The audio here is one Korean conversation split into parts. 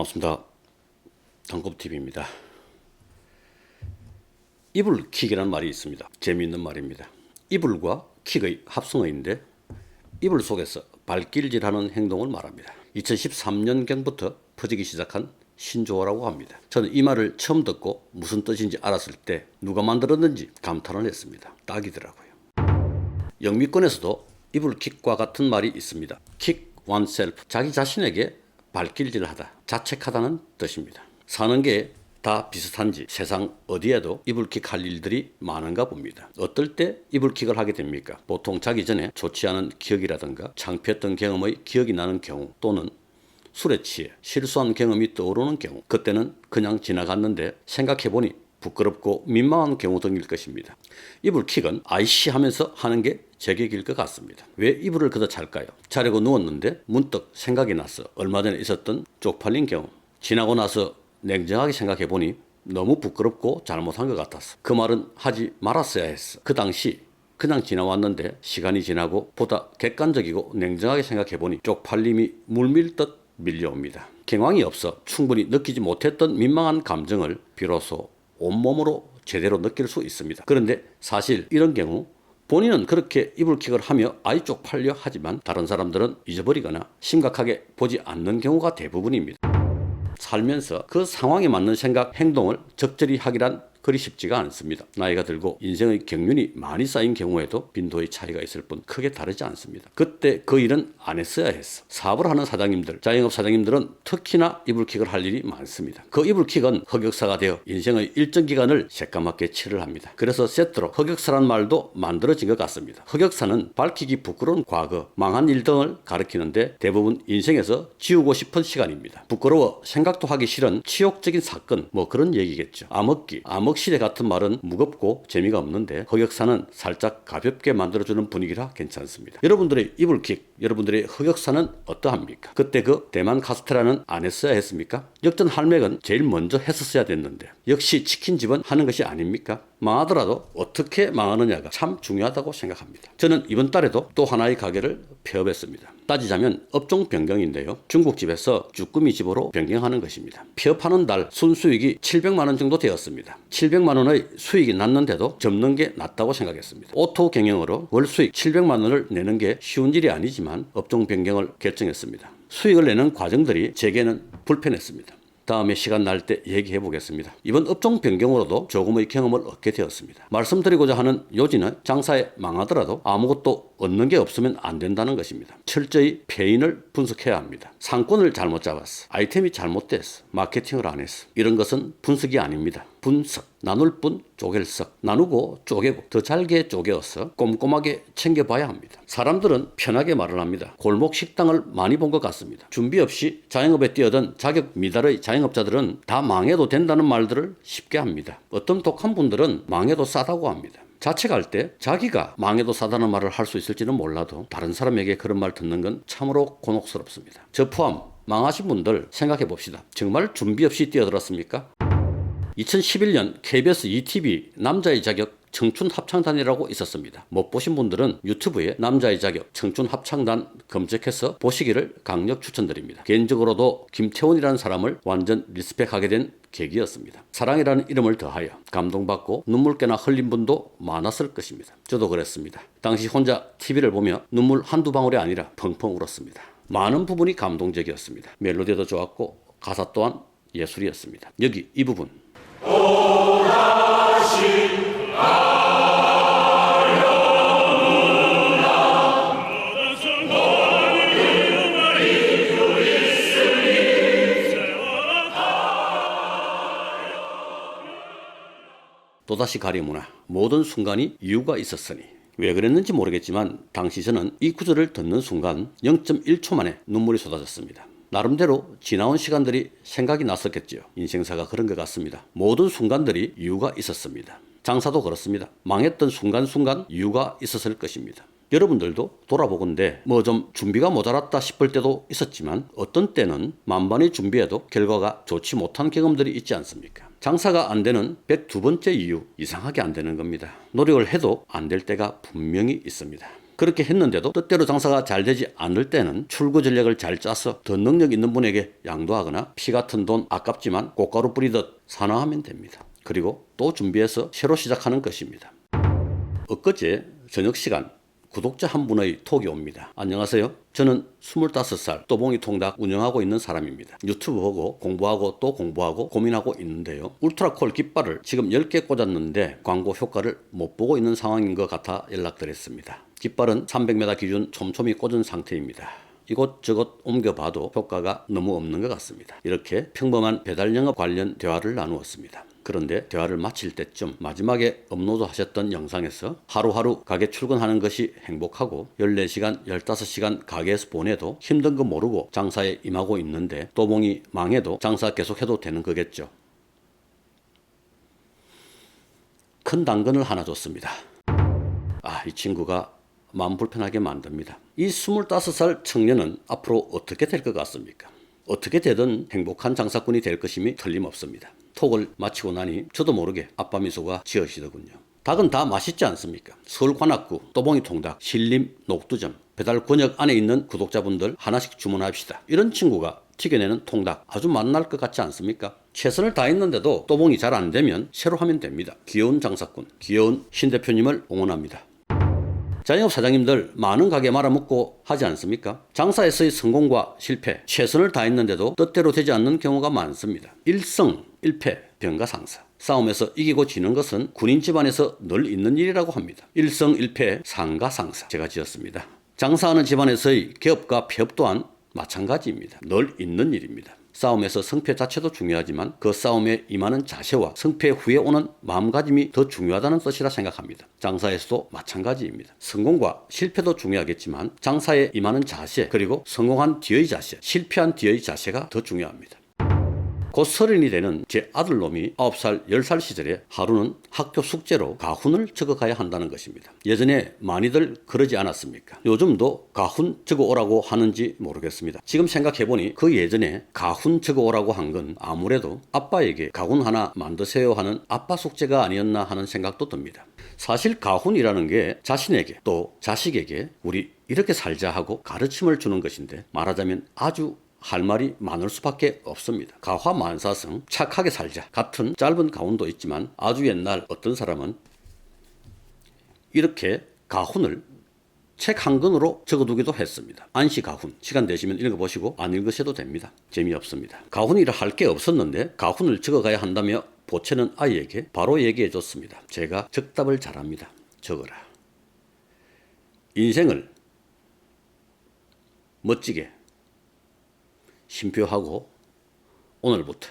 반갑습니다. 당급TV입니다. 이불킥이라는 말이 있습니다. 재미있는 말입니다. 이불과 킥의 합성어인데 이불 속에서 발길질하는 행동을 말합니다. 2013년경부터 퍼지기 시작한 신조어라고 합니다. 저는 이 말을 처음 듣고 무슨 뜻인지 알았을 때 누가 만들었는지 감탄을 했습니다. 딱이더라고요. 영미권에서도 이불킥과 같은 말이 있습니다. kick oneself, 자기 자신에게 발길질하다, 자책하다는 뜻입니다. 사는 게 다 비슷한지 세상 어디에도 이불킥 할 일들이 많은가 봅니다. 어떨 때 이불킥을 하게 됩니까? 보통 자기 전에 좋지 않은 기억이라든가 창피했던 경험의 기억이 나는 경우, 또는 술에 취해 실수한 경험이 떠오르는 경우, 그때는 그냥 지나갔는데 생각해보니 부끄럽고 민망한 경우 등일 것입니다. 이불킥은 아이씨 하면서 하는 게 제격일 것 같습니다. 왜 이불을 걷어 찰까요? 자려고 누웠는데 문득 생각이 나서 얼마 전에 있었던 쪽팔린 경험, 지나고 나서 냉정하게 생각해보니 너무 부끄럽고 잘못한 것 같았어. 그 말은 하지 말았어야 했어. 그 당시 그냥 지나왔는데 시간이 지나고 보다 객관적이고 냉정하게 생각해보니 쪽팔림이 물밀듯 밀려옵니다. 경황이 없어 충분히 느끼지 못했던 민망한 감정을 비로소 온몸으로 제대로 느낄 수 있습니다. 그런데 사실 이런 경우 본인은 그렇게 이불킥을 하며 아이 쪽팔려 하지만 다른 사람들은 잊어버리거나 심각하게 보지 않는 경우가 대부분입니다. 살면서 그 상황에 맞는 생각, 행동을 적절히 하기란 그리 쉽지가 않습니다. 나이가 들고 인생의 경륜이 많이 쌓인 경우에도 빈도의 차이가 있을 뿐 크게 다르지 않습니다. 그때 그 일은 안 했어야 했어. 사업을 하는 사장님들, 자영업 사장님들은 특히나 이불킥을 할 일이 많습니다. 그 이불킥은 흑역사가 되어 인생의 일정 기간을 새까맣게 칠을 합니다. 그래서 세트로 흑역사란 말도 만들어진 것 같습니다. 흑역사는 밝히기 부끄러운 과거, 망한 일 등을 가리키는데 대부분 인생에서 지우고 싶은 시간입니다. 부끄러워 생각도 하기 싫은 치욕적인 사건, 뭐 그런 얘기겠죠. 암흑기, 암흑시대 같은 말은 무겁고 재미가 없는데 흑역사는 살짝 가볍게 만들어주는 분위기라 괜찮습니다. 여러분들의 이불킥, 여러분들의 흑역사는 어떠합니까? 그때 그 대만 카스테라는 안 했어야 했습니까? 역전 할맥은 제일 먼저 했었어야 됐는데 역시 치킨집은 하는 것이 아닙니까? 망하더라도 어떻게 망하느냐가 참 중요하다고 생각합니다. 저는 이번 달에도 또 하나의 가게를 폐업했습니다. 따지자면 업종 변경인데요. 중국집에서 쭈꾸미 집으로 변경하는 것입니다. 폐업하는 달 순수익이 700만 원 정도 되었습니다. 700만 원의 수익이 났는데도 접는 게 낫다고 생각했습니다. 오토 경영으로 월 수익 700만 원을 내는 게 쉬운 일이 아니지만 업종 변경을 결정했습니다. 수익을 내는 과정들이 제게는 불편했습니다. 다음에 시간 날 때 얘기해 보겠습니다. 이번 업종 변경으로도 조금의 경험을 얻게 되었습니다. 말씀드리고자 하는 요지는 장사에 망하더라도 아무것도 얻는 게 없으면 안 된다는 것입니다. 철저히 패인을 분석해야 합니다. 상권을 잘못 잡았어. 아이템이 잘못됐어. 마케팅을 안 했어. 이런 것은 분석이 아닙니다. 분석. 나눌 뿐 쪼갤 석. 나누고 쪼개고 더 잘게 쪼개어서 꼼꼼하게 챙겨봐야 합니다. 사람들은 편하게 말을 합니다. 골목 식당을 많이 본 것 같습니다. 준비 없이 자영업에 뛰어든 자격 미달의 자영업자들은 다 망해도 된다는 말들을 쉽게 합니다. 어떤 독한 분들은 망해도 싸다고 합니다. 자책할 때 자기가 망해도 싸다는 말을 할 수 있을지는 몰라도 다른 사람에게 그런 말 듣는 건 참으로 곤혹스럽습니다. 저 포함 망하신 분들 생각해 봅시다. 정말 준비 없이 뛰어들었습니까? 2011년 KBS ETV 남자의 자격 청춘 합창단이라고 있었습니다. 못 보신 분들은 유튜브에 남자의 자격 청춘 합창단 검색해서 보시기를 강력 추천드립니다. 개인적으로도 김태원이라는 사람을 완전 리스펙하게 된 계기였습니다. 사랑이라는 이름을 더하여 감동받고 눈물깨나 흘린 분도 많았을 것입니다. 저도 그랬습니다. 당시 혼자 TV를 보며 눈물 한두 방울이 아니라 펑펑 울었습니다. 많은 부분이 감동적이었습니다. 멜로디도 좋았고 가사 또한 예술이었습니다. 여기 이 부분. 또다시 가리무나 모든 순간이 이유가 있었으니. 왜 그랬는지 모르겠지만 당시 저는 이 구절을 듣는 순간 0.1초 만에 눈물이 쏟아졌습니다. 나름대로 지나온 시간들이 생각이 났었겠지요. 인생사가 그런 것 같습니다. 모든 순간들이 이유가 있었습니다. 장사도 그렇습니다. 망했던 순간순간 이유가 있었을 것입니다. 여러분들도 돌아보건대 뭐 좀 준비가 모자랐다 싶을 때도 있었지만 어떤 때는 만반의 준비해도 결과가 좋지 못한 경험들이 있지 않습니까? 장사가 안 되는 102번째 이유, 이상하게 안 되는 겁니다. 노력을 해도 안 될 때가 분명히 있습니다. 그렇게 했는데도 뜻대로 장사가 잘 되지 않을 때는 출구 전략을 잘 짜서 더 능력 있는 분에게 양도하거나 피 같은 돈 아깝지만 꽃가루 뿌리듯 산화하면 됩니다. 그리고 또 준비해서 새로 시작하는 것입니다. 엊그제 저녁 시간 구독자 한 분의 톡이 옵니다. 안녕하세요. 저는 25살 또봉이 통닭 운영하고 있는 사람입니다. 유튜브 보고 공부하고 또 공부하고 고민하고 있는데요. 울트라콜 깃발을 지금 10개 꽂았는데 광고 효과를 못 보고 있는 상황인 것 같아 연락드렸습니다. 깃발은 300m 기준 촘촘히 꽂은 상태입니다. 이곳저곳 옮겨봐도 효과가 너무 없는 것 같습니다. 이렇게 평범한 배달 영업 관련 대화를 나누었습니다. 그런데 대화를 마칠 때쯤 마지막에 업로드 하셨던 영상에서 하루하루 가게 출근하는 것이 행복하고 14시간, 15시간 가게에서 보내도 힘든 거 모르고 장사에 임하고 있는데 또봉이 망해도 장사 계속해도 되는 거겠죠. 큰 당근을 하나 줬습니다. 이 친구가 마음 불편하게 만듭니다. 이 25살 청년은 앞으로 어떻게 될 것 같습니까? 어떻게 되든 행복한 장사꾼이 될 것임이 틀림없습니다. 톡을 마치고 나니 저도 모르게 아빠 미소가 지어지더군요. 닭은 다 맛있지 않습니까? 서울 관악구 또봉이 통닭 신림 녹두점 배달 권역 안에 있는 구독자분들 하나씩 주문합시다. 이런 친구가 튀겨내는 통닭 아주 맛날 것 같지 않습니까? 최선을 다했는데도 또봉이 잘 안 되면 새로 하면 됩니다. 귀여운 장사꾼, 귀여운 신 대표님을 응원합니다. 자영업 사장님들 많은 가게 말아먹고 하지 않습니까? 장사에서의 성공과 실패, 최선을 다했는데도 뜻대로 되지 않는 경우가 많습니다. 일성, 일패, 병가상사. 싸움에서 이기고 지는 것은 군인 집안에서 늘 있는 일이라고 합니다. 일성, 일패, 상가상사. 제가 지었습니다. 장사하는 집안에서의 개업과 폐업 또한 마찬가지입니다. 늘 있는 일입니다. 싸움에서 성패 자체도 중요하지만 그 싸움에 임하는 자세와 성패 후에 오는 마음가짐이 더 중요하다는 뜻이라 생각합니다. 장사에서도 마찬가지입니다. 성공과 실패도 중요하겠지만 장사에 임하는 자세 그리고 성공한 뒤의 자세, 실패한 뒤의 자세가 더 중요합니다. 곧 서른이 되는 제 아들놈이 9살, 10살 시절에 하루는 학교 숙제로 가훈을 적어가야 한다는 것입니다. 예전에 많이들 그러지 않았습니까? 요즘도 가훈 적어오라고 하는지 모르겠습니다. 지금 생각해보니 그 예전에 가훈 적어오라고 한 건 아무래도 아빠에게 가훈 하나 만드세요 하는 아빠 숙제가 아니었나 하는 생각도 듭니다. 사실 가훈이라는 게 자신에게 또 자식에게 우리 이렇게 살자 하고 가르침을 주는 것인데 말하자면 아주 할 말이 많을 수밖에 없습니다. 가화만사성 착하게 살자 같은 짧은 가훈도 있지만 아주 옛날 어떤 사람은 이렇게 가훈을 책 한 권으로 적어두기도 했습니다. 안시가훈. 시간 되시면 읽어보시고 안 읽으셔도 됩니다. 재미없습니다. 가훈이라 할 게 없었는데 가훈을 적어가야 한다며 보채는 아이에게 바로 얘기해 줬습니다. 제가 적답을 잘합니다. 적어라. 인생을 멋지게 심표하고 오늘부터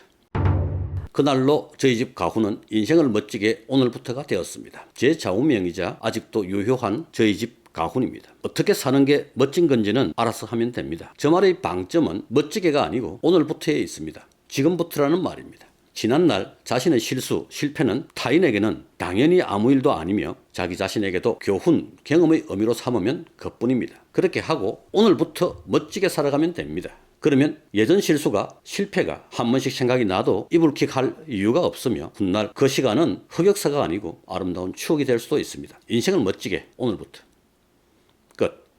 그날로 저희 집 가훈은 인생을 멋지게 오늘부터가 되었습니다. 제 좌우명이자 아직도 유효한 저희 집 가훈입니다. 어떻게 사는 게 멋진 건지는 알아서 하면 됩니다. 저 말의 방점은 멋지게가 아니고 오늘부터에 있습니다. 지금부터라는 말입니다. 지난날 자신의 실수, 실패는 타인에게는 당연히 아무 일도 아니며 자기 자신에게도 교훈, 경험의 의미로 삼으면 그뿐입니다. 그렇게 하고 오늘부터 멋지게 살아가면 됩니다. 그러면 예전 실수가 실패가 한 번씩 생각이 나도 이불킥할 이유가 없으며 훗날 그 시간은 흑역사가 아니고 아름다운 추억이 될 수도 있습니다. 인생을 멋지게 오늘부터.